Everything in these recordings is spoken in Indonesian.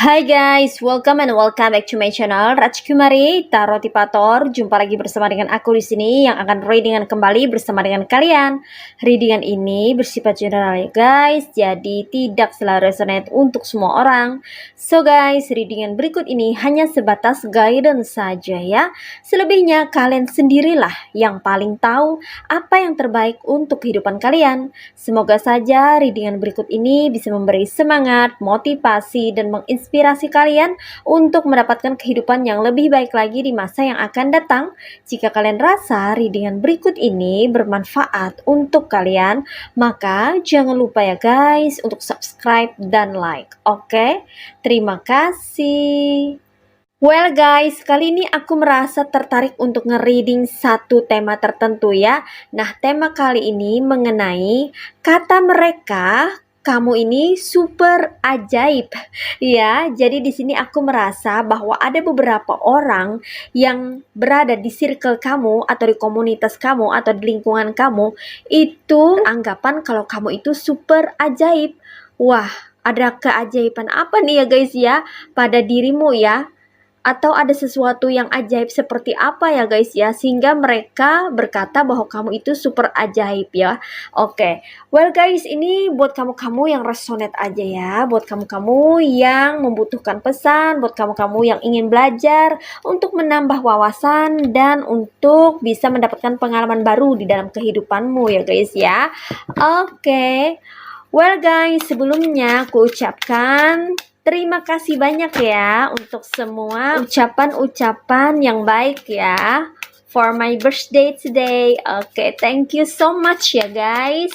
Hai guys, welcome back to my channel Rajkumari Tarot Tipator. Jumpa lagi bersama dengan aku di sini yang akan readingan kembali bersama dengan kalian. Readingan ini bersifat general ya guys, jadi tidak selalu resonate untuk semua orang. So guys, readingan berikut ini hanya sebatas guidance saja ya. Selebihnya kalian sendirilah yang paling tahu apa yang terbaik untuk kehidupan kalian. Semoga saja readingan berikut ini bisa memberi semangat, motivasi, dan menginspirasi kalian untuk mendapatkan kehidupan yang lebih baik lagi di masa yang akan datang. Jika kalian rasa readingan berikut ini bermanfaat untuk kalian, maka jangan lupa ya guys untuk subscribe dan like. Oke? Terima kasih. Well guys, kali ini aku merasa tertarik untuk nge-reading satu tema tertentu ya. Nah, tema kali ini mengenai kata mereka, kamu ini super ajaib. Ya, jadi di sini aku merasa bahwa ada beberapa orang yang berada di circle kamu atau di komunitas kamu atau di lingkungan kamu itu anggapan kalau kamu itu super ajaib. Wah, ada keajaiban apa nih ya guys ya pada dirimu ya? Atau ada sesuatu yang ajaib seperti apa ya guys ya, sehingga mereka berkata bahwa kamu itu super ajaib ya. Oke, well guys, ini buat kamu-kamu yang resonate aja ya, buat kamu-kamu yang membutuhkan pesan, buat kamu-kamu yang ingin belajar untuk menambah wawasan dan untuk bisa mendapatkan pengalaman baru di dalam kehidupanmu ya guys ya. Oke, well guys, sebelumnya aku ucapkan terima kasih banyak ya untuk semua ucapan-ucapan yang baik ya for my birthday today. Oke, thank you so much ya guys.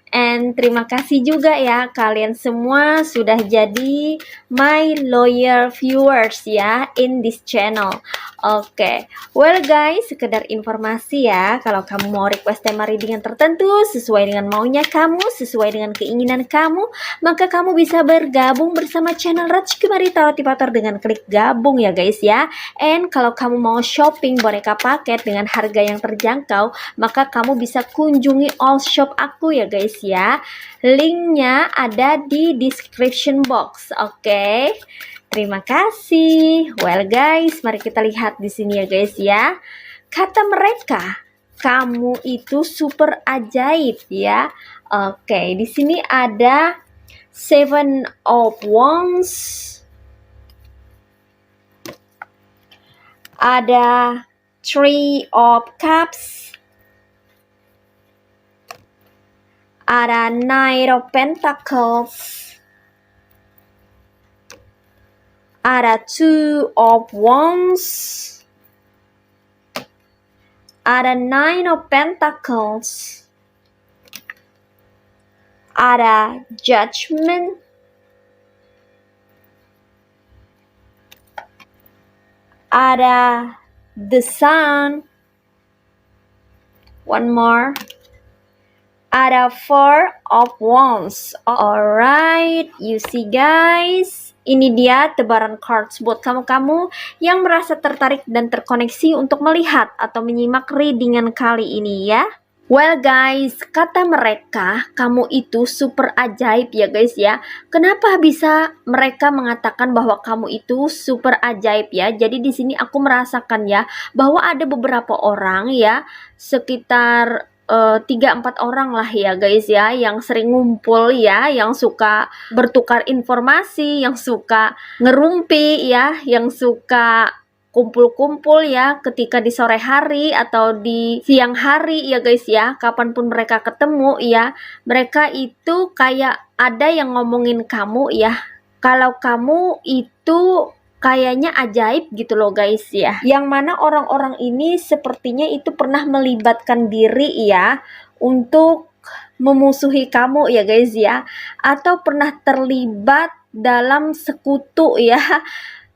And terima kasih juga ya kalian semua sudah jadi my loyal viewers ya in this channel. Oke, well guys, sekedar informasi ya, kalau kamu mau request tema readingan tertentu sesuai dengan maunya kamu, sesuai dengan keinginan kamu, maka kamu bisa bergabung bersama channel Rajkumari Tarot Tipator dengan klik gabung ya guys ya. And kalau kamu mau shopping boneka paket dengan harga yang terjangkau, maka kamu bisa kunjungi all shop aku ya guys ya. Linknya ada di description box. Oke. Terima kasih. Well guys, mari kita lihat di sini ya guys ya. Kata mereka, kamu itu super ajaib ya. Oke, di sini ada Seven of Wands. Ada Three of Cups. Ada Knight of Pentacles. Ada Two of Wands. Ada Nine of Pentacles. Ada Judgment. Ada the Sun. One more. Ada Four of Wands. Alright, you see guys, ini dia tebaran cards buat kamu-kamu yang merasa tertarik dan terkoneksi untuk melihat atau menyimak readingan kali ini ya. Well guys, kata mereka kamu itu super ajaib ya guys ya. Kenapa bisa mereka mengatakan bahwa kamu itu super ajaib ya? Jadi di sini aku merasakan ya bahwa ada beberapa orang ya, sekitar 3-4 orang lah ya guys ya, yang sering ngumpul ya, yang suka bertukar informasi, yang suka ngerumpi ya, yang suka kumpul-kumpul ya ketika di sore hari atau di siang hari ya guys ya, kapanpun mereka ketemu ya, mereka itu kayak ada yang ngomongin kamu ya, kalau kamu itu kayaknya ajaib gitu loh guys ya. Yang mana orang-orang ini sepertinya itu pernah melibatkan diri ya untuk memusuhi kamu ya guys ya, atau pernah terlibat dalam sekutu ya,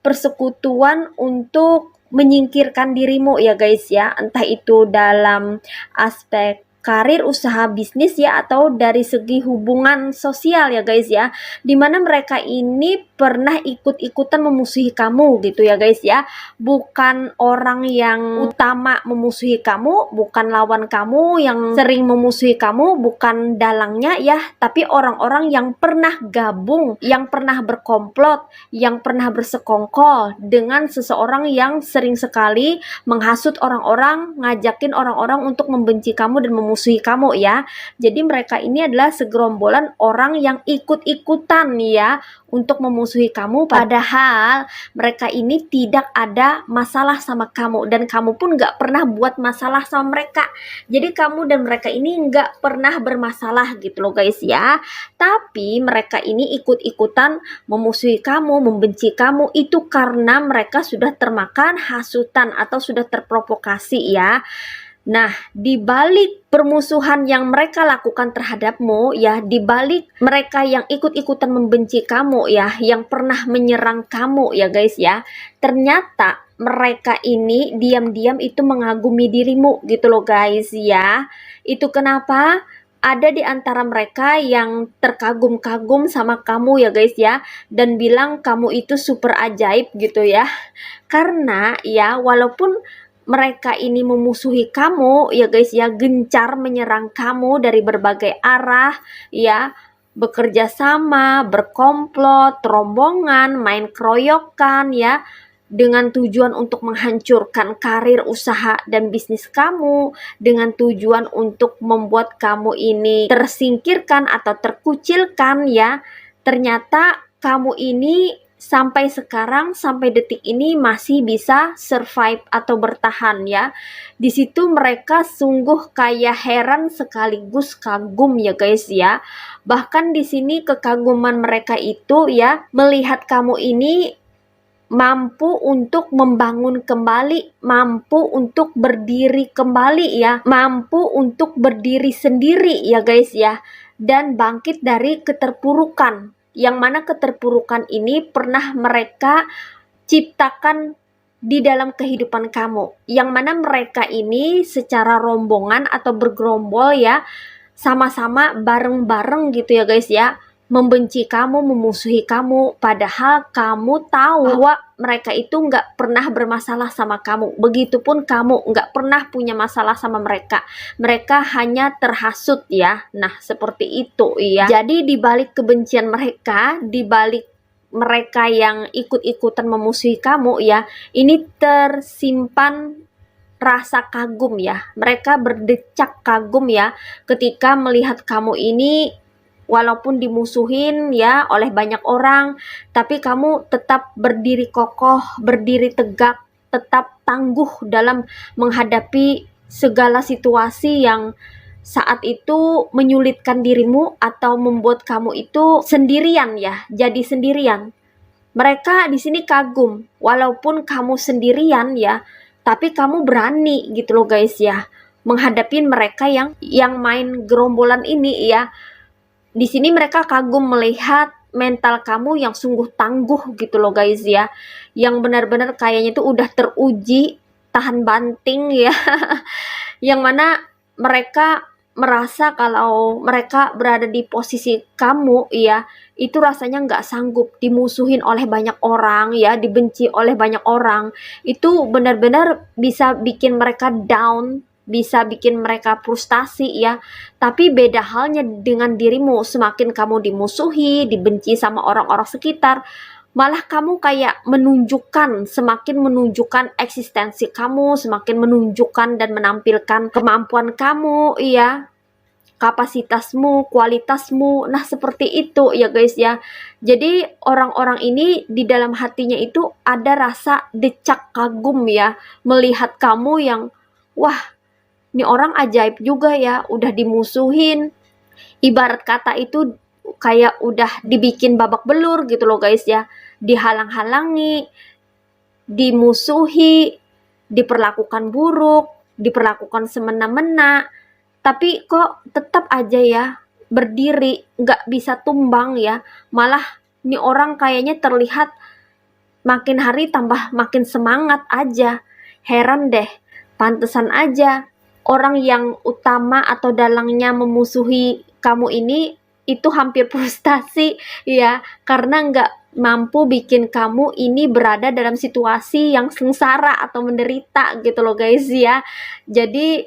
persekutuan untuk menyingkirkan dirimu ya guys ya, entah itu dalam aspek karir, usaha, bisnis ya, atau dari segi hubungan sosial ya guys ya, dimana mereka ini pernah ikut-ikutan memusuhi kamu gitu ya guys ya, bukan orang yang utama memusuhi kamu, bukan lawan kamu yang sering memusuhi kamu, bukan dalangnya ya, tapi orang-orang yang pernah gabung, yang pernah berkomplot, yang pernah bersekongkol dengan seseorang yang sering sekali menghasut orang-orang, ngajakin orang-orang untuk membenci kamu dan memusuhi kamu ya. Jadi mereka ini adalah segerombolan orang yang ikut-ikutan ya untuk memusuhi kamu, padahal mereka ini tidak ada masalah sama kamu dan kamu pun nggak pernah buat masalah sama mereka. Jadi kamu dan mereka ini nggak pernah bermasalah gitu loh guys ya, tapi mereka ini ikut-ikutan memusuhi kamu, membenci kamu, itu karena mereka sudah termakan hasutan atau sudah terprovokasi ya. Nah, di balik permusuhan yang mereka lakukan terhadapmu ya, di balik mereka yang ikut-ikutan membenci kamu ya, yang pernah menyerang kamu ya guys ya, ternyata mereka ini diam-diam itu mengagumi dirimu gitu loh guys ya. Itu kenapa ada di antara mereka yang terkagum-kagum sama kamu ya guys ya, dan bilang kamu itu super ajaib gitu ya. Karena ya walaupun mereka ini memusuhi kamu ya guys ya, gencar menyerang kamu dari berbagai arah ya, bekerja sama, berkomplot, rombongan, main keroyokan ya, dengan tujuan untuk menghancurkan karir, usaha, dan bisnis kamu, dengan tujuan untuk membuat kamu ini tersingkirkan atau terkucilkan ya. Ternyata kamu ini sampai sekarang, sampai detik ini masih bisa survive atau bertahan ya. Di situ mereka sungguh kayak heran sekaligus kagum ya guys ya. Bahkan di sini kekaguman mereka itu ya, melihat kamu ini mampu untuk membangun kembali, mampu untuk berdiri kembali ya, mampu untuk berdiri sendiri ya guys ya, dan bangkit dari keterpurukan, yang mana keterpurukan ini pernah mereka ciptakan di dalam kehidupan kamu, yang mana mereka ini secara rombongan atau bergerombol ya, sama-sama bareng-bareng gitu ya guys ya, membenci kamu, memusuhi kamu, padahal kamu tahu bahwa mereka itu nggak pernah bermasalah sama kamu. Begitupun kamu nggak pernah punya masalah sama mereka. Mereka hanya terhasut ya. Nah, seperti itu ya. Jadi di balik kebencian mereka, di balik mereka yang ikut-ikutan memusuhi kamu ya, ini tersimpan rasa kagum ya. Mereka berdecak kagum ya ketika melihat kamu ini walaupun dimusuhin ya oleh banyak orang, tapi kamu tetap berdiri kokoh, berdiri tegak, tetap tangguh dalam menghadapi segala situasi yang saat itu menyulitkan dirimu atau membuat kamu itu sendirian ya, jadi sendirian. Mereka di sini kagum, walaupun kamu sendirian ya, tapi kamu berani gitu loh guys ya, menghadapi mereka yang main gerombolan ini ya. Di sini mereka kagum melihat mental kamu yang sungguh tangguh gitu loh guys ya, yang benar-benar kayaknya itu udah teruji, tahan banting ya. Yang mana mereka merasa kalau mereka berada di posisi kamu ya, itu rasanya nggak sanggup, dimusuhin oleh banyak orang ya, dibenci oleh banyak orang, itu benar-benar bisa bikin mereka down, bisa bikin mereka frustasi ya. Tapi beda halnya dengan dirimu, semakin kamu dimusuhi, dibenci sama orang-orang sekitar, malah kamu kayak menunjukkan, semakin menunjukkan eksistensi kamu, semakin menunjukkan dan menampilkan kemampuan kamu ya, kapasitasmu, kualitasmu. Nah, seperti itu ya guys ya. Jadi orang-orang ini di dalam hatinya itu ada rasa decak kagum ya, melihat kamu yang wah, ini orang ajaib juga ya, udah dimusuhin. Ibarat kata itu kayak udah dibikin babak belur gitu loh guys ya. Dihalang-halangi, dimusuhi, diperlakukan buruk, diperlakukan semena-mena. tapi kok tetap aja ya berdiri, nggak bisa tumbang ya. Malah nih orang kayaknya terlihat makin hari tambah makin semangat aja. Heran deh, pantesan aja orang yang utama atau dalangnya memusuhi kamu ini itu hampir frustasi ya, karena nggak mampu bikin kamu ini berada dalam situasi yang sengsara atau menderita gitu loh guys ya. Jadi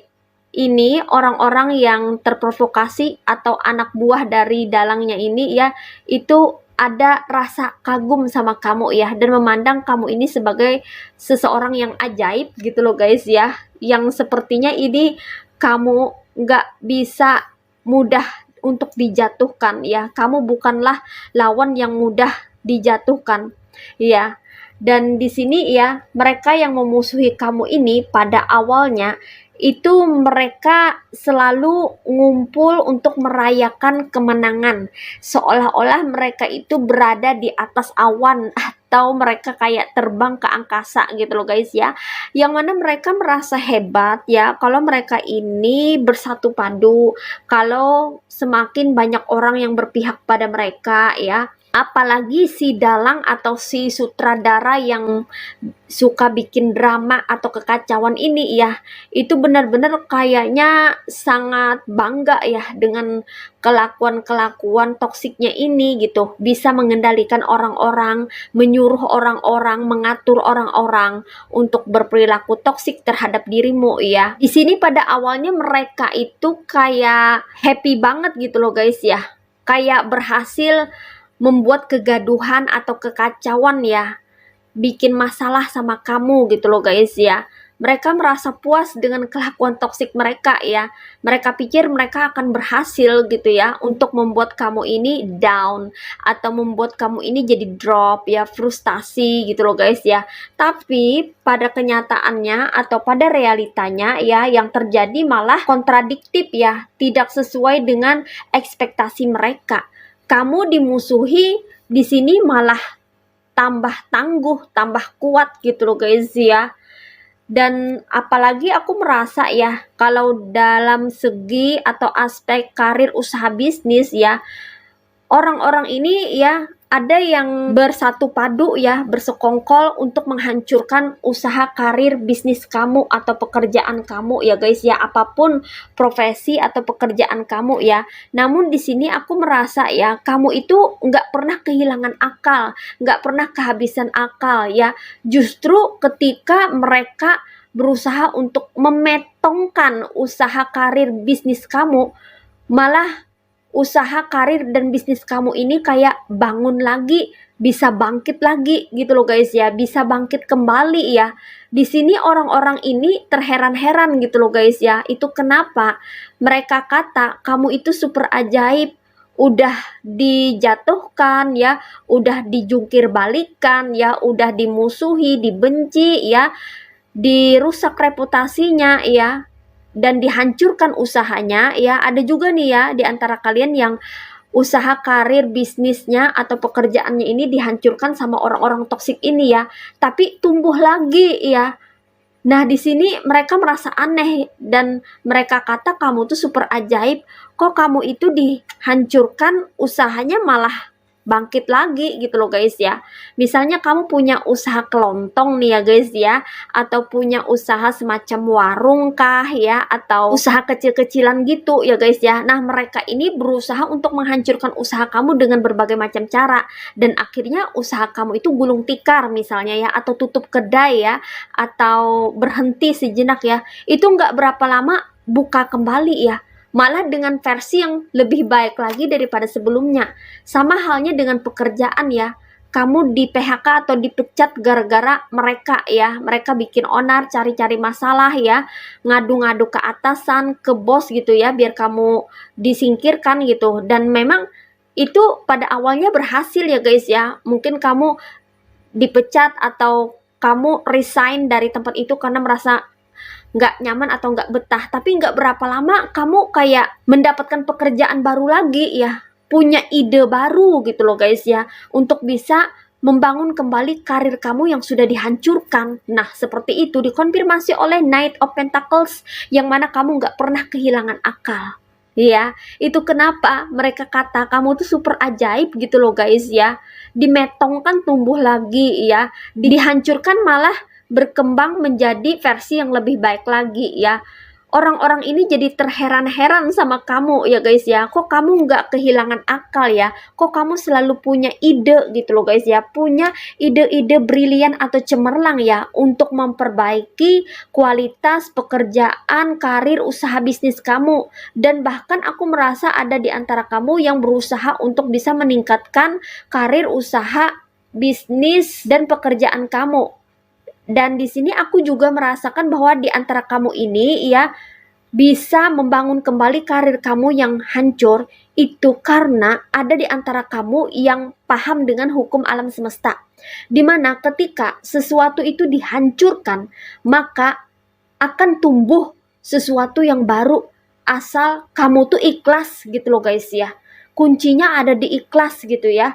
ini orang-orang yang terprovokasi atau anak buah dari dalangnya ini ya, itu ada rasa kagum sama kamu ya, dan memandang kamu ini sebagai seseorang yang ajaib gitu loh guys ya, yang sepertinya ini kamu nggak bisa mudah untuk dijatuhkan ya. Kamu bukanlah lawan yang mudah dijatuhkan ya. Dan di sini ya, mereka yang memusuhi kamu ini pada awalnya itu mereka selalu ngumpul untuk merayakan kemenangan, seolah-olah mereka itu berada di atas awan atau mereka kayak terbang ke angkasa gitu loh guys ya, yang mana mereka merasa hebat ya kalau mereka ini bersatu padu, kalau semakin banyak orang yang berpihak pada mereka ya. Apalagi si dalang atau si sutradara yang suka bikin drama atau kekacauan ini ya, itu benar-benar kayaknya sangat bangga ya dengan kelakuan-kelakuan toksiknya ini gitu. Bisa mengendalikan orang-orang, menyuruh orang-orang, mengatur orang-orang untuk berperilaku toksik terhadap dirimu ya. Di sini pada awalnya mereka itu kayak happy banget gitu loh guys ya. Kayak berhasil membuat kegaduhan atau kekacauan ya, bikin masalah sama kamu gitu loh guys ya. Mereka merasa puas dengan kelakuan toksik mereka ya. Mereka pikir mereka akan berhasil gitu ya untuk membuat kamu ini down atau membuat kamu ini jadi drop ya, frustasi gitu loh guys ya. Tapi pada kenyataannya atau pada realitanya ya, yang terjadi malah kontradiktif ya, tidak sesuai dengan ekspektasi mereka. Kamu dimusuhi, di sini malah tambah tangguh, tambah kuat gitu loh guys ya. Dan apalagi aku merasa ya, kalau dalam segi atau aspek karir usaha bisnis ya, orang-orang ini ya ada yang bersatu padu ya, bersekongkol untuk menghancurkan usaha karir bisnis kamu atau pekerjaan kamu ya guys ya, apapun profesi atau pekerjaan kamu ya. Namun di sini aku merasa ya, kamu itu nggak pernah kehilangan akal, nggak pernah kehabisan akal ya. Justru ketika mereka berusaha untuk memetongkan usaha karir bisnis kamu, malah usaha karir dan bisnis kamu ini kayak bangun lagi, bisa bangkit lagi gitu loh guys ya, bisa bangkit kembali ya. Di sini orang-orang ini terheran-heran gitu loh guys ya. Itu kenapa mereka kata kamu itu super ajaib, udah dijatuhkan ya, udah dijungkir balikan ya, udah dimusuhi, dibenci ya, dirusak reputasinya ya, dan dihancurkan usahanya ya. Ada juga nih ya di antara kalian yang usaha karir bisnisnya atau pekerjaannya ini dihancurkan sama orang-orang toksik ini ya, tapi tumbuh lagi ya. Nah, di sini mereka merasa aneh dan mereka kata kamu tuh super ajaib, kok kamu itu dihancurkan usahanya malah bangkit lagi gitu loh guys ya. Misalnya kamu punya usaha kelontong nih ya guys ya, atau punya usaha semacam warung kah ya, atau usaha kecil-kecilan gitu ya guys ya. Nah, mereka ini berusaha untuk menghancurkan usaha kamu dengan berbagai macam cara, dan akhirnya usaha kamu itu gulung tikar misalnya ya, atau tutup kedai ya, atau berhenti sejenak ya. Itu nggak berapa lama buka kembali ya, malah dengan versi yang lebih baik lagi daripada sebelumnya. Sama halnya dengan pekerjaan ya, kamu di PHK atau dipecat gara-gara mereka ya, mereka bikin onar, cari-cari masalah ya, ngadu-ngadu ke atasan, ke bos gitu ya, biar kamu disingkirkan gitu. Dan memang itu pada awalnya berhasil ya guys ya. Mungkin kamu dipecat atau kamu resign dari tempat itu karena merasa nggak nyaman atau nggak betah, tapi nggak berapa lama kamu kayak mendapatkan pekerjaan baru lagi ya, punya ide baru gitu loh guys ya, untuk bisa membangun kembali karir kamu yang sudah dihancurkan. Nah, seperti itu dikonfirmasi oleh Knight of Pentacles, yang mana kamu nggak pernah kehilangan akal. Ya, itu kenapa mereka kata kamu tuh super ajaib gitu loh guys ya. Dimetong kan tumbuh lagi ya, dihancurkan malah berkembang menjadi versi yang lebih baik lagi ya. Orang-orang ini jadi terheran-heran sama kamu ya guys ya. Kok kamu nggak kehilangan akal ya? Kok kamu selalu punya ide gitu loh guys ya. Punya ide-ide brilian atau cemerlang ya untuk memperbaiki kualitas pekerjaan, karir, usaha bisnis kamu. Dan bahkan aku merasa ada di antara kamu yang berusaha untuk bisa meningkatkan karir, usaha, bisnis, dan pekerjaan kamu. Dan di sini aku juga merasakan bahwa di antara kamu ini ya bisa membangun kembali karir kamu yang hancur itu karena ada di antara kamu yang paham dengan hukum alam semesta. Dimana ketika sesuatu itu dihancurkan, maka akan tumbuh sesuatu yang baru asal kamu tuh ikhlas gitu loh guys ya. Kuncinya ada di ikhlas gitu ya.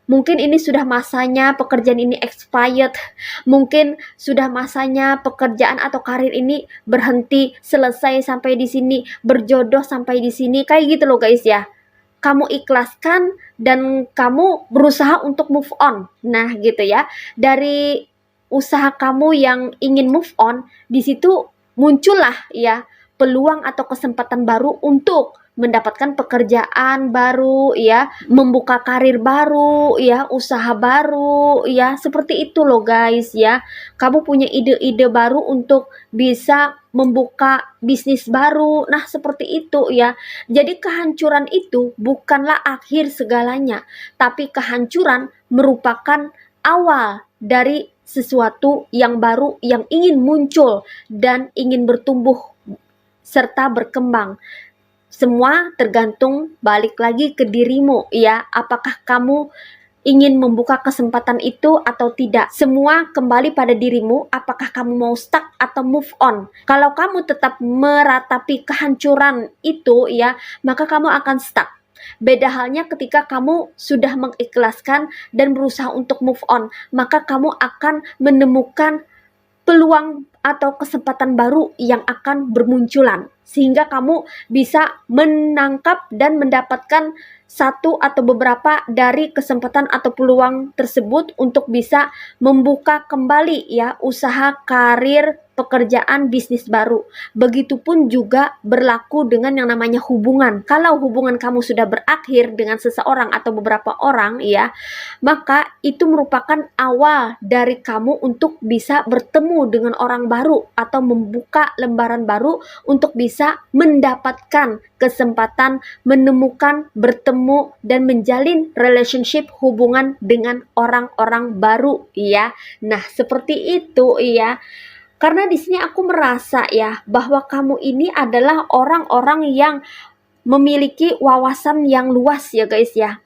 Mungkin ini sudah masanya pekerjaan ini expired, mungkin sudah masanya pekerjaan atau karir ini berhenti, selesai sampai di sini, berjodoh sampai di sini, kayak gitu loh guys ya. Kamu ikhlaskan dan kamu berusaha untuk move on. Nah, gitu ya. Dari usaha kamu yang ingin move on, di situ muncullah ya peluang atau kesempatan baru untuk mendapatkan pekerjaan baru ya, membuka karir baru ya, usaha baru ya, seperti itu loh guys ya. Kamu punya ide-ide baru untuk bisa membuka bisnis baru. Nah, seperti itu ya. Jadi kehancuran itu bukanlah akhir segalanya, tapi kehancuran merupakan awal dari sesuatu yang baru yang ingin muncul dan ingin bertumbuh serta berkembang. Semua tergantung balik lagi ke dirimu ya. Apakah kamu ingin membuka kesempatan itu atau tidak? Semua kembali pada dirimu. Apakah kamu mau stuck atau move on? Kalau kamu tetap meratapi kehancuran itu ya, maka kamu akan stuck. Beda halnya ketika kamu sudah mengikhlaskan dan berusaha untuk move on, maka kamu akan menemukan peluang atau kesempatan baru yang akan bermunculan, sehingga kamu bisa menangkap dan mendapatkan satu atau beberapa dari kesempatan atau peluang tersebut untuk bisa membuka kembali ya usaha, karir, pekerjaan, bisnis baru. Begitupun juga berlaku dengan yang namanya hubungan. Kalau hubungan kamu sudah berakhir dengan seseorang atau beberapa orang ya, maka itu merupakan awal dari kamu untuk bisa bertemu dengan orang baru atau membuka lembaran baru untuk bisa mendapatkan kesempatan menemukan, bertemu, dan menjalin relationship hubungan dengan orang-orang baru ya. Nah, seperti itu ya. Karena di sini aku merasa ya bahwa kamu ini adalah orang-orang yang memiliki wawasan yang luas ya guys ya.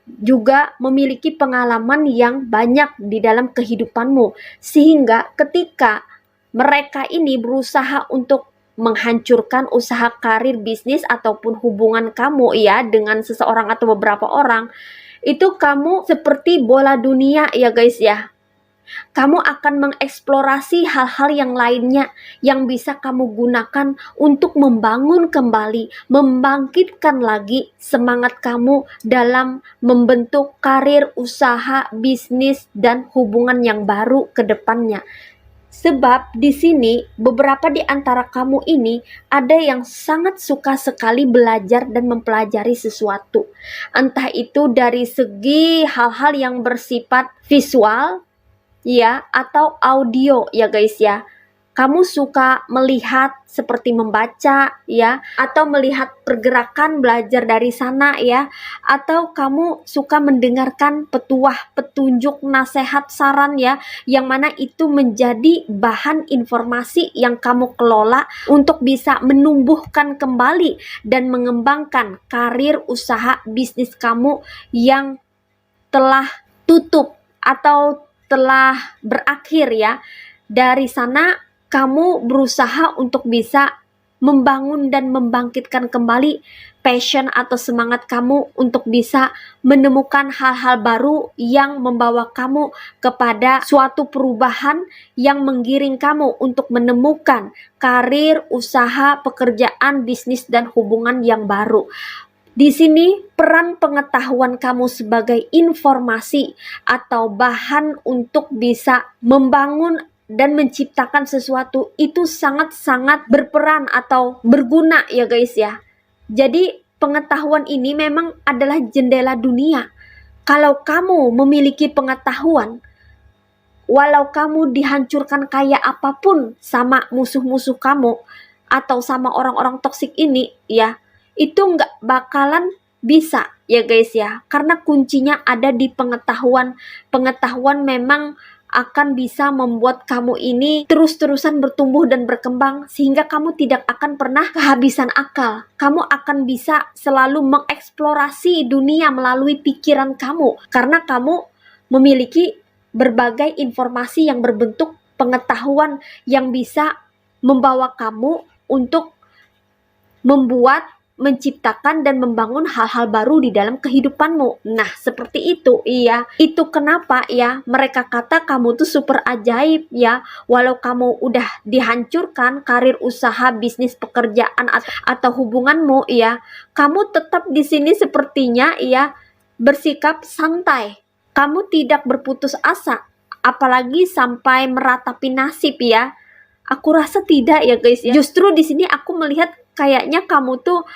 Juga memiliki pengalaman yang banyak di dalam kehidupanmu, sehingga ketika mereka ini berusaha untuk menghancurkan usaha, karir, bisnis ataupun hubungan kamu ya dengan seseorang atau beberapa orang, itu kamu seperti bola dunia ya guys ya. Kamu akan mengeksplorasi hal-hal yang lainnya yang bisa kamu gunakan untuk membangun kembali, membangkitkan lagi semangat kamu dalam membentuk karir, usaha, bisnis, dan hubungan yang baru ke depannya. Sebab di sini beberapa di antara kamu ini ada yang sangat suka sekali belajar dan mempelajari sesuatu. Entah itu dari segi hal-hal yang bersifat visual ya atau audio ya guys ya. Kamu suka melihat seperti membaca ya, atau melihat pergerakan, belajar dari sana ya, atau kamu suka mendengarkan petuah, petunjuk, nasihat, saran ya, yang mana itu menjadi bahan informasi yang kamu kelola untuk bisa menumbuhkan kembali dan mengembangkan karir, usaha, bisnis kamu yang telah tutup atau telah berakhir ya. Dari sana kamu berusaha untuk bisa membangun dan membangkitkan kembali passion atau semangat kamu untuk bisa menemukan hal-hal baru yang membawa kamu kepada suatu perubahan yang menggiring kamu untuk menemukan karir, usaha, pekerjaan, bisnis, dan hubungan yang baru. Di sini peran pengetahuan kamu sebagai informasi atau bahan untuk bisa membangun dan menciptakan sesuatu itu sangat-sangat berperan atau berguna ya guys ya. Jadi pengetahuan ini memang adalah jendela dunia. Kalau kamu memiliki pengetahuan, walau kamu dihancurkan kayak apapun sama musuh-musuh kamu atau sama orang-orang toksik ini ya, itu nggak bakalan bisa ya guys ya, karena kuncinya ada di pengetahuan. Pengetahuan memang akan bisa membuat kamu ini terus-terusan bertumbuh dan berkembang sehingga kamu tidak akan pernah kehabisan akal. Kamu akan bisa selalu mengeksplorasi dunia melalui pikiran kamu karena kamu memiliki berbagai informasi yang berbentuk pengetahuan yang bisa membawa kamu untuk membuat, menciptakan dan membangun hal-hal baru di dalam kehidupanmu. Nah, seperti itu ya. Itu kenapa ya mereka kata kamu tuh super ajaib ya. Walau kamu udah dihancurkan karir, usaha, bisnis, pekerjaan atau hubunganmu ya, kamu tetap di sini sepertinya ya bersikap santai. Kamu tidak berputus asa, apalagi sampai meratapi nasib ya. Aku rasa tidak ya guys ya. Justru di sini aku melihat kayaknya kamu tuh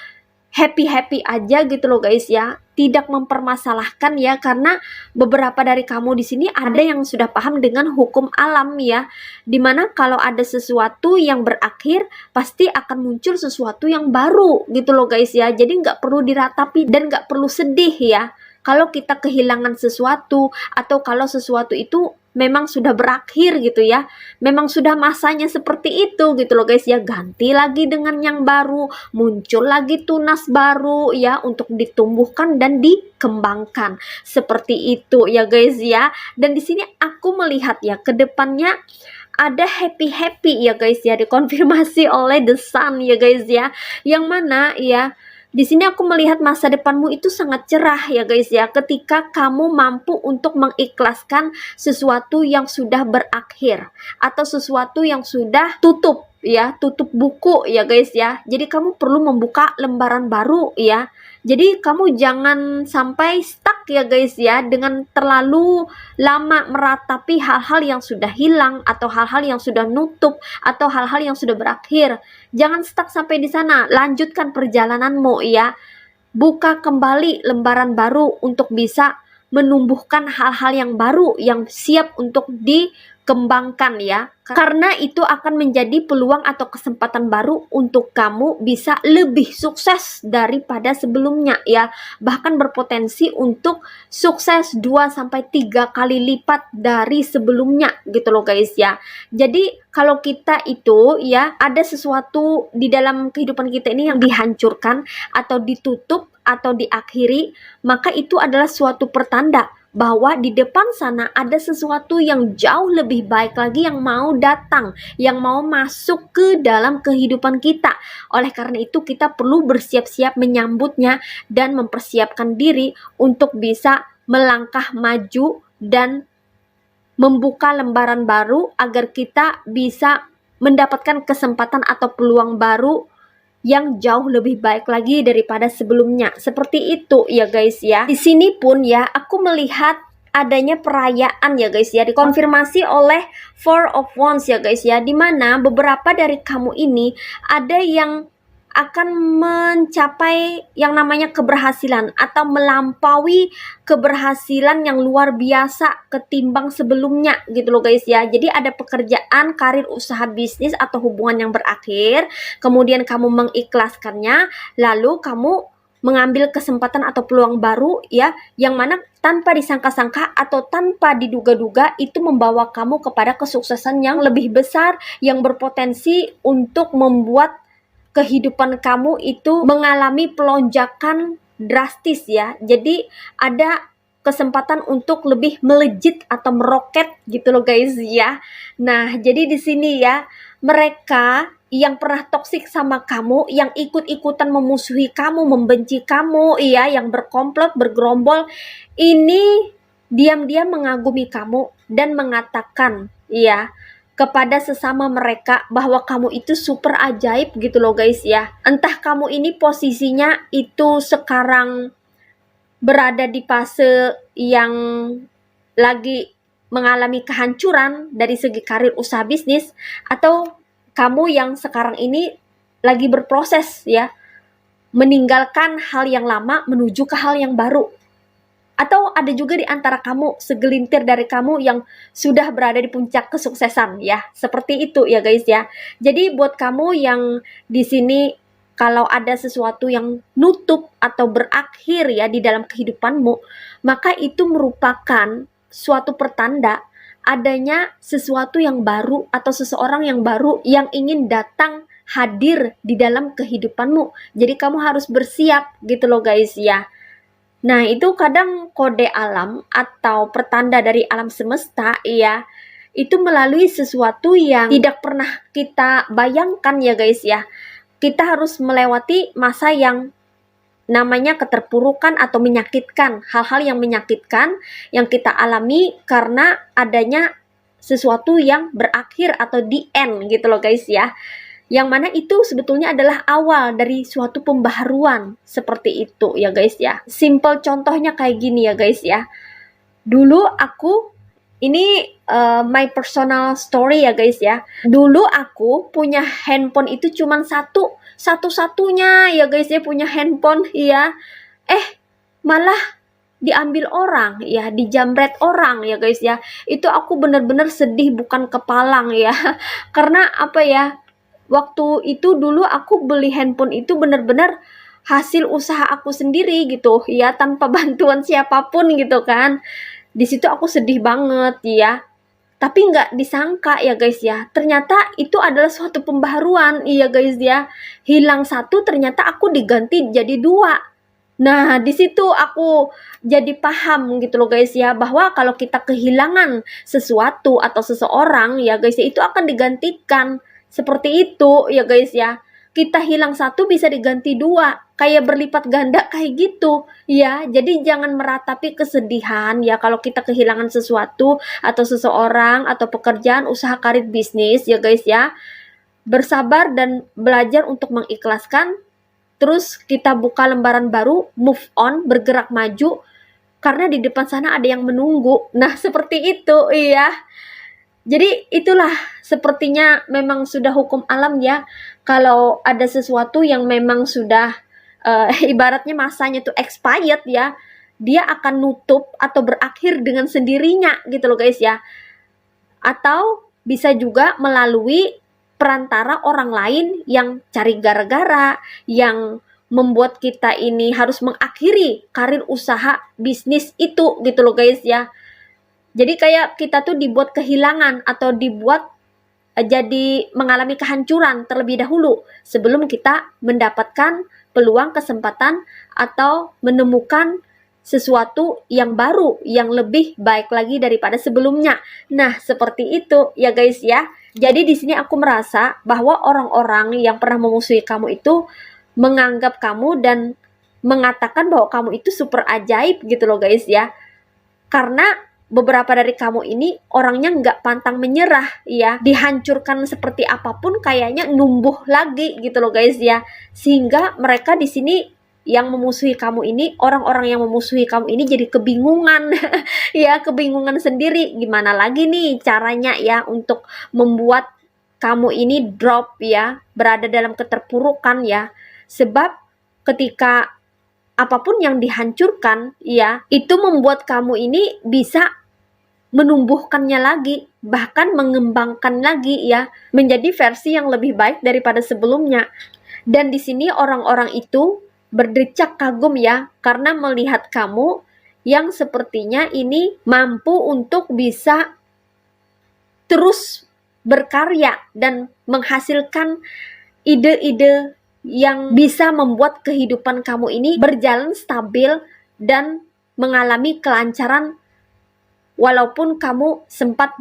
happy-happy aja gitu loh guys ya. Tidak mempermasalahkan ya, karena beberapa dari kamu di sini ada yang sudah paham dengan hukum alam ya. Dimana kalau ada sesuatu yang berakhir, pasti akan muncul sesuatu yang baru gitu loh guys ya. Jadi nggak perlu diratapi dan nggak perlu sedih ya kalau kita kehilangan sesuatu atau kalau sesuatu itu memang sudah berakhir gitu ya, memang sudah masanya seperti itu gitu loh guys ya. Ganti lagi dengan yang baru, muncul lagi tunas baru ya untuk ditumbuhkan dan dikembangkan, seperti itu ya guys ya. Dan di sini aku melihat ya ke depannya ada happy ya guys ya, dikonfirmasi oleh The Sun ya guys ya, yang mana ya di sini aku melihat masa depanmu itu sangat cerah ya guys ya, ketika kamu mampu untuk mengikhlaskan sesuatu yang sudah berakhir atau sesuatu yang sudah tutup ya, tutup buku ya guys ya. Jadi kamu perlu membuka lembaran baru ya. Jadi kamu jangan sampai stuck ya guys ya dengan terlalu lama meratapi hal-hal yang sudah hilang atau hal-hal yang sudah nutup atau hal-hal yang sudah berakhir. Jangan stuck sampai di sana, lanjutkan perjalananmu ya. Buka kembali lembaran baru untuk bisa menumbuhkan hal-hal yang baru yang siap untuk dikembangkan ya. Karena itu akan menjadi peluang atau kesempatan baru untuk kamu bisa lebih sukses daripada sebelumnya ya. Bahkan berpotensi untuk sukses 2-3 kali lipat dari sebelumnya gitu loh guys ya. Jadi kalau kita itu ya ada sesuatu di dalam kehidupan kita ini yang dihancurkan atau ditutup atau diakhiri, maka itu adalah suatu pertanda bahwa di depan sana ada sesuatu yang jauh lebih baik lagi yang mau datang, yang mau masuk ke dalam kehidupan kita. Oleh karena itu kita perlu bersiap-siap menyambutnya dan mempersiapkan diri untuk bisa melangkah maju dan membuka lembaran baru agar kita bisa mendapatkan kesempatan atau peluang baru yang jauh lebih baik lagi daripada sebelumnya. Seperti itu ya guys ya. Di sini pun ya aku melihat adanya perayaan ya guys ya, dikonfirmasi oleh Four of Wands ya guys ya, dimana beberapa dari kamu ini ada yang akan mencapai yang namanya keberhasilan atau melampaui keberhasilan yang luar biasa ketimbang sebelumnya gitu loh guys ya. Jadi ada pekerjaan, karir, usaha, bisnis atau hubungan yang berakhir, kemudian kamu mengikhlaskannya, lalu kamu mengambil kesempatan atau peluang baru ya, yang mana tanpa disangka-sangka atau tanpa diduga-duga itu membawa kamu kepada kesuksesan yang lebih besar yang berpotensi untuk membuat kehidupan kamu itu mengalami pelonjakan drastis ya. Jadi ada kesempatan untuk lebih melejit atau meroket gitu loh guys ya. Nah, jadi di sini ya mereka yang pernah toksik sama kamu, yang ikut-ikutan memusuhi kamu, membenci kamu, iya, yang berkomplot, bergerombol, ini diam-diam mengagumi kamu dan mengatakan, iya, kepada sesama mereka bahwa kamu itu super ajaib gitu loh guys ya. Entah kamu ini posisinya itu sekarang berada di fase yang lagi mengalami kehancuran dari segi karir usaha bisnis, atau kamu yang sekarang ini lagi berproses ya, meninggalkan hal yang lama menuju ke hal yang baru. Atau ada juga di antara kamu, segelintir dari kamu yang sudah berada di puncak kesuksesan ya. Seperti itu ya guys ya. Jadi buat kamu yang di sini, kalau ada sesuatu yang nutup atau berakhir ya di dalam kehidupanmu, maka itu merupakan suatu pertanda adanya sesuatu yang baru atau seseorang yang baru yang ingin datang hadir di dalam kehidupanmu. Jadi kamu harus bersiap gitu loh guys ya. Nah, itu kadang kode alam atau pertanda dari alam semesta ya, itu melalui sesuatu yang tidak pernah kita bayangkan ya guys ya. Kita harus melewati masa yang namanya keterpurukan atau menyakitkan, hal-hal yang menyakitkan yang kita alami karena adanya sesuatu yang berakhir atau di end gitu loh guys ya. Yang mana itu sebetulnya adalah awal dari suatu pembaharuan, seperti itu ya guys ya. Simple contohnya kayak gini ya guys ya. Dulu aku, ini my personal story ya guys ya. Dulu aku punya handphone itu cuman satu-satunya ya guys ya, punya handphone ya. Malah diambil orang ya, dijamret orang ya guys ya. Itu aku bener-bener sedih bukan kepalang ya. Karena apa ya, waktu itu dulu aku beli handphone itu bener-bener hasil usaha aku sendiri gitu ya, tanpa bantuan siapapun gitu kan. Di situ aku sedih banget ya. Tapi nggak disangka ya guys ya, ternyata itu adalah suatu pembaharuan iya guys ya. Hilang satu ternyata aku diganti jadi dua. Nah, di situ aku jadi paham gitu loh guys ya, bahwa kalau kita kehilangan sesuatu atau seseorang ya guys ya, itu akan digantikan. Seperti itu ya guys ya. Kita hilang satu bisa diganti dua, kayak berlipat ganda kayak gitu ya. Jadi jangan meratapi kesedihan ya kalau kita kehilangan sesuatu atau seseorang atau pekerjaan, usaha, karir, bisnis ya guys ya. Bersabar dan belajar untuk mengikhlaskan. Terus kita buka lembaran baru, move on, bergerak maju, karena di depan sana ada yang menunggu. Nah, seperti itu, iya. Jadi itulah sepertinya memang sudah hukum alam ya. Kalau ada sesuatu yang memang sudah ibaratnya masanya tuh expired ya, dia akan nutup atau berakhir dengan sendirinya gitu loh guys ya. Atau bisa juga melalui perantara orang lain yang cari gara-gara, yang membuat kita ini harus mengakhiri karir usaha bisnis itu gitu loh guys ya. Jadi kayak kita tuh dibuat kehilangan atau dibuat jadi mengalami kehancuran terlebih dahulu sebelum kita mendapatkan peluang, kesempatan atau menemukan sesuatu yang baru, yang lebih baik lagi daripada sebelumnya. Nah, seperti itu ya guys ya. Jadi di sini aku merasa bahwa orang-orang yang pernah memusuhi kamu itu menganggap kamu dan mengatakan bahwa kamu itu super ajaib gitu loh guys ya. Karena beberapa dari kamu ini orangnya nggak pantang menyerah ya, dihancurkan seperti apapun kayaknya numbuh lagi gitu loh guys ya. Sehingga mereka di sini yang memusuhi kamu ini, orang-orang yang memusuhi kamu ini jadi kebingungan ya, kebingungan sendiri gimana lagi nih caranya ya untuk membuat kamu ini drop ya, berada dalam keterpurukan ya. Sebab ketika apapun yang dihancurkan ya, itu membuat kamu ini bisa menumbuhkannya lagi, bahkan mengembangkan lagi ya, menjadi versi yang lebih baik daripada sebelumnya. Dan di sini orang-orang itu berdecak kagum ya, karena melihat kamu yang sepertinya ini mampu untuk bisa terus berkarya dan menghasilkan ide-ide yang bisa membuat kehidupan kamu ini berjalan stabil dan mengalami kelancaran walaupun kamu sempat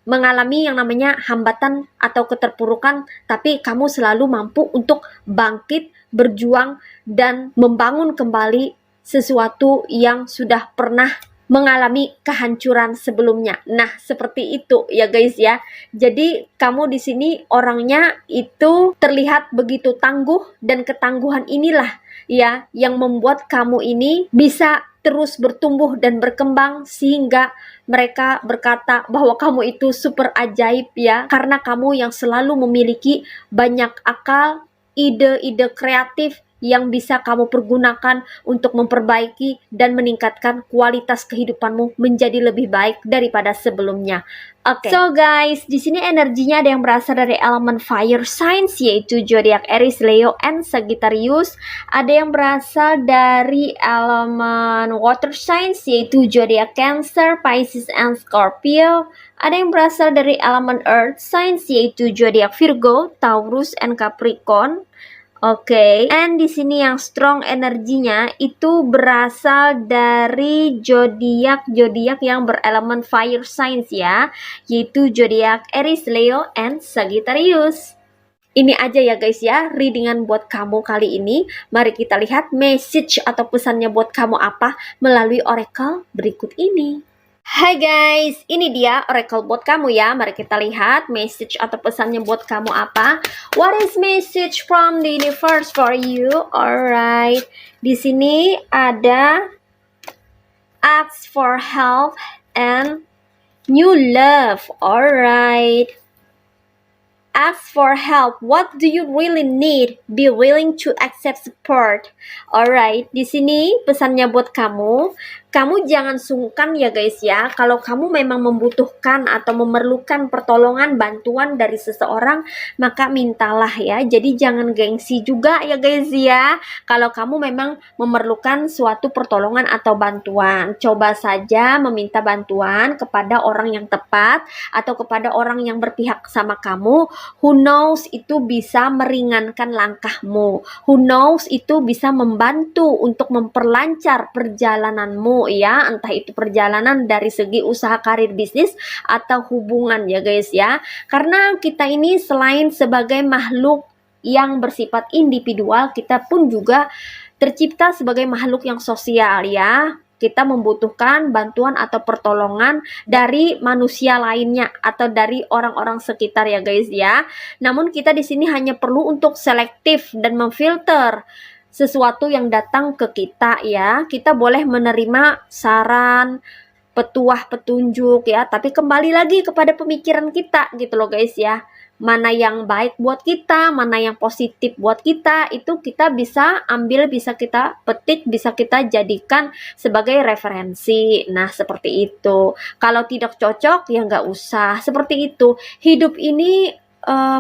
mengalami yang namanya hambatan atau keterpurukan, tapi kamu selalu mampu untuk bangkit, berjuang, dan membangun kembali sesuatu yang sudah pernah mengalami kehancuran sebelumnya. Nah, seperti itu ya guys ya. Jadi kamu di sini orangnya itu terlihat begitu tangguh, dan ketangguhan inilah ya yang membuat kamu ini bisa terus bertumbuh dan berkembang, sehingga mereka berkata bahwa kamu itu super ajaib ya, karena kamu yang selalu memiliki banyak akal, ide-ide kreatif yang bisa kamu pergunakan untuk memperbaiki dan meningkatkan kualitas kehidupanmu menjadi lebih baik daripada sebelumnya. Oke. So guys, di sini energinya ada yang berasal dari elemen fire signs, yaitu zodiak Aries, Leo, and Sagittarius. Ada yang berasal dari elemen water signs, yaitu zodiak Cancer, Pisces, and Scorpio. Ada yang berasal dari elemen earth signs, yaitu zodiak Virgo, Taurus, and Capricorn. Oke, and di sini yang strong energinya itu berasal dari zodiak yang berelemen fire signs ya, yaitu zodiak Aries, Leo, and Sagittarius. Ini aja ya guys ya, readingan buat kamu kali ini. Mari kita lihat message atau pesannya buat kamu apa melalui oracle berikut ini. Hai guys, ini dia oracle buat kamu ya. Mari kita lihat message atau pesannya buat kamu apa. What is message from the universe for you? Alright, di sini ada ask for help and new love. Alright, ask for help. What do you really need? Be willing to accept support. Alright, di sini pesannya buat kamu. Kamu jangan sungkan ya guys ya, kalau kamu memang membutuhkan atau memerlukan pertolongan, bantuan dari seseorang, maka mintalah ya. Jadi jangan gengsi juga ya guys ya. Kalau kamu memang memerlukan suatu pertolongan atau bantuan, coba saja meminta bantuan kepada orang yang tepat atau kepada orang yang berpihak sama kamu. Who knows, itu bisa meringankan langkahmu. Who knows, itu bisa membantu untuk memperlancar perjalananmu ya, entah itu perjalanan dari segi usaha, karir, bisnis, atau hubungan ya guys ya. Karena kita ini selain sebagai makhluk yang bersifat individual, kita pun juga tercipta sebagai makhluk yang sosial ya. Kita membutuhkan bantuan atau pertolongan dari manusia lainnya atau dari orang-orang sekitar ya guys ya. Namun kita di sini hanya perlu untuk selektif dan memfilter sesuatu yang datang ke kita ya. Kita boleh menerima saran, petuah, petunjuk ya, tapi kembali lagi kepada pemikiran kita gitu loh guys ya. Mana yang baik buat kita, mana yang positif buat kita, itu kita bisa ambil, bisa kita petik, bisa kita jadikan sebagai referensi. Nah seperti itu. Kalau tidak cocok ya nggak usah, seperti itu. Hidup ini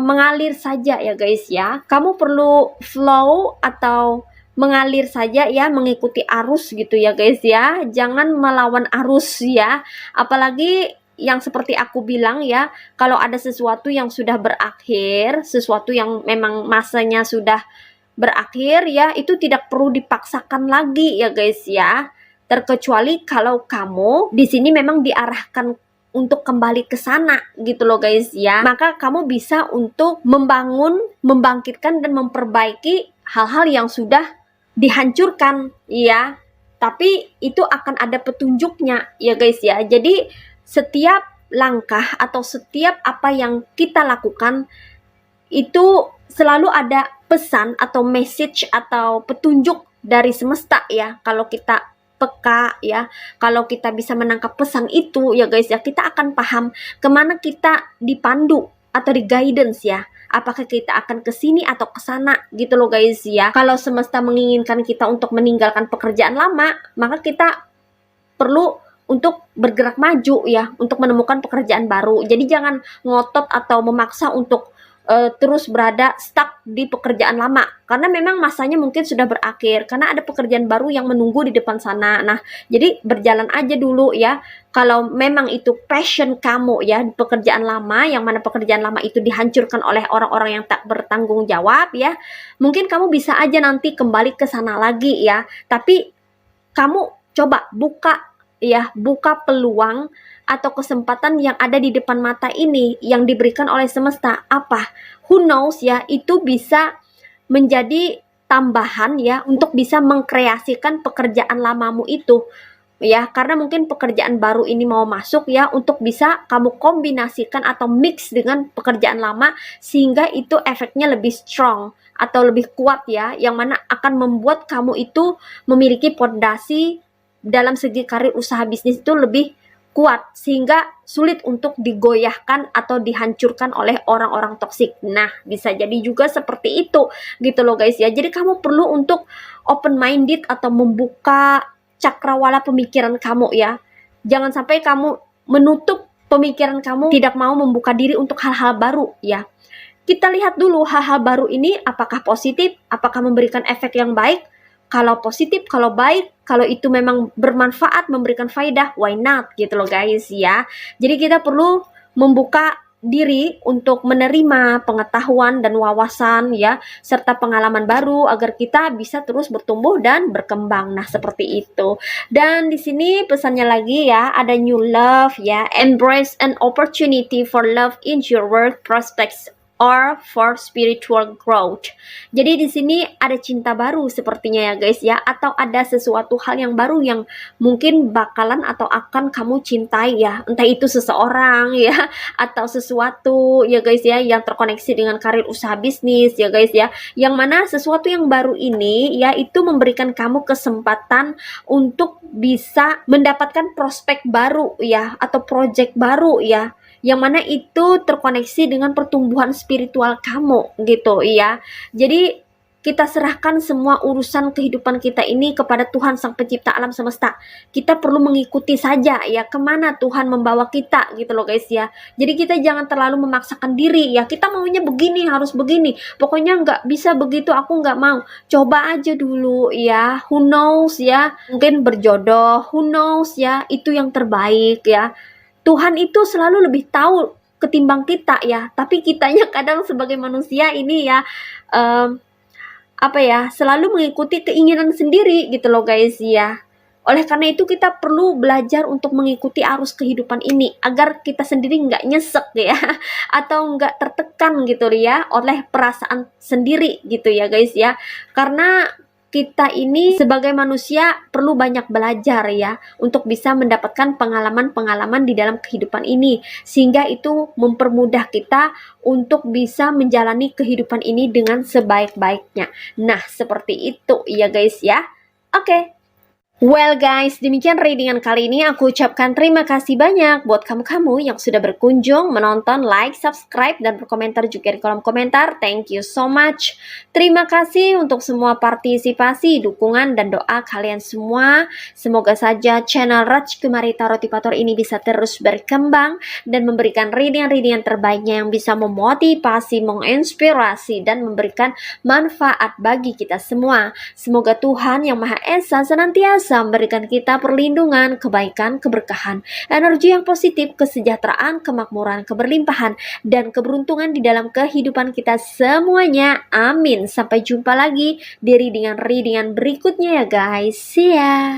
mengalir saja ya guys ya. Kamu perlu flow atau mengalir saja ya, mengikuti arus gitu ya guys ya. Jangan melawan arus ya. Apalagi yang seperti aku bilang ya, kalau ada sesuatu yang sudah berakhir, sesuatu yang memang masanya sudah berakhir ya, itu tidak perlu dipaksakan lagi ya guys ya. Terkecuali kalau kamu di sini memang diarahkan untuk kembali ke sana gitu loh guys ya, maka kamu bisa untuk membangun, membangkitkan, dan memperbaiki hal-hal yang sudah dihancurkan ya. Tapi itu akan ada petunjuknya ya guys ya. Jadi setiap langkah atau setiap apa yang kita lakukan itu selalu ada pesan atau message atau petunjuk dari semesta ya. Kalau kita peka ya, kalau kita bisa menangkap pesan itu ya guys ya, kita akan paham kemana kita dipandu atau di guidance ya. Apakah kita akan ke sini atau ke sana gitu loh guys ya. Kalau semesta menginginkan kita untuk meninggalkan pekerjaan lama, maka kita perlu untuk bergerak maju ya, untuk menemukan pekerjaan baru. Jadi jangan ngotot atau memaksa untuk terus berada stuck di pekerjaan lama, karena memang masanya mungkin sudah berakhir, karena ada pekerjaan baru yang menunggu di depan sana. Nah jadi berjalan aja dulu ya. Kalau memang itu passion kamu ya, pekerjaan lama, yang mana pekerjaan lama itu dihancurkan oleh orang-orang yang tak bertanggung jawab ya, mungkin kamu bisa aja nanti kembali ke sana lagi ya. Tapi kamu coba buka ya buka peluang atau kesempatan yang ada di depan mata ini yang diberikan oleh semesta. Apa? Who knows ya, itu bisa menjadi tambahan ya untuk bisa mengkreasikan pekerjaan lamamu itu ya, karena mungkin pekerjaan baru ini mau masuk ya, untuk bisa kamu kombinasikan atau mix dengan pekerjaan lama sehingga itu efeknya lebih strong atau lebih kuat ya, yang mana akan membuat kamu itu memiliki fondasi dalam segi karir usaha bisnis itu lebih kuat sehingga sulit untuk digoyahkan atau dihancurkan oleh orang-orang toksik. Nah, bisa jadi juga seperti itu gitu loh guys ya. Jadi kamu perlu untuk open minded atau membuka cakrawala pemikiran kamu ya. Jangan sampai kamu menutup pemikiran kamu, tidak mau membuka diri untuk hal-hal baru ya. Kita lihat dulu hal-hal baru ini apakah positif, apakah memberikan efek yang baik. Kalau positif, kalau baik, kalau itu memang bermanfaat, memberikan faidah, why not gitu loh guys ya. Jadi kita perlu membuka diri untuk menerima pengetahuan dan wawasan ya, serta pengalaman baru agar kita bisa terus bertumbuh dan berkembang. Nah, seperti itu. Dan di sini pesannya lagi ya, ada new love ya, embrace an opportunity for love in your work prospects or for spiritual growth. Jadi di sini ada cinta baru sepertinya ya guys ya, atau ada sesuatu hal yang baru yang mungkin bakalan atau akan kamu cintai ya, entah itu seseorang ya atau sesuatu ya guys ya yang terkoneksi dengan karir usaha bisnis ya guys ya, yang mana sesuatu yang baru ini ya itu memberikan kamu kesempatan untuk bisa mendapatkan prospek baru ya atau project baru ya, yang mana itu terkoneksi dengan pertumbuhan spiritual kamu gitu ya. Jadi kita serahkan semua urusan kehidupan kita ini kepada Tuhan Sang Pencipta alam semesta. Kita perlu mengikuti saja ya kemana Tuhan membawa kita gitu loh guys ya. Jadi kita jangan terlalu memaksakan diri ya, kita maunya begini, harus begini, pokoknya nggak bisa begitu, aku nggak mau. Coba aja dulu ya, who knows ya, mungkin berjodoh, who knows ya, itu yang terbaik ya. Tuhan itu selalu lebih tahu ketimbang kita ya, tapi kitanya kadang sebagai manusia ini ya selalu mengikuti keinginan sendiri gitu loh guys ya. Oleh karena itu kita perlu belajar untuk mengikuti arus kehidupan ini agar kita sendiri nggak nyesek ya atau nggak tertekan gitu ya oleh perasaan sendiri gitu ya guys ya. Karena kita ini sebagai manusia perlu banyak belajar ya untuk bisa mendapatkan pengalaman-pengalaman di dalam kehidupan ini, sehingga itu mempermudah kita untuk bisa menjalani kehidupan ini dengan sebaik-baiknya. Nah, seperti itu ya guys ya. Oke. Well guys, demikian readingan kali ini. Aku ucapkan terima kasih banyak buat kamu-kamu yang sudah berkunjung, menonton, like, subscribe, dan berkomentar juga di kolom komentar. Thank you so much. Terima kasih untuk semua partisipasi, dukungan, dan doa kalian semua. Semoga saja channel Rajkumari Tarotipator ini bisa terus berkembang dan memberikan readingan-readingan terbaiknya yang bisa memotivasi, menginspirasi, dan memberikan manfaat bagi kita semua. Semoga Tuhan Yang Maha Esa senantiasa memberikan kita perlindungan, kebaikan, keberkahan, energi yang positif, kesejahteraan, kemakmuran, keberlimpahan, dan keberuntungan di dalam kehidupan kita semuanya. Amin. Sampai jumpa lagi di readingan berikutnya ya guys. See ya.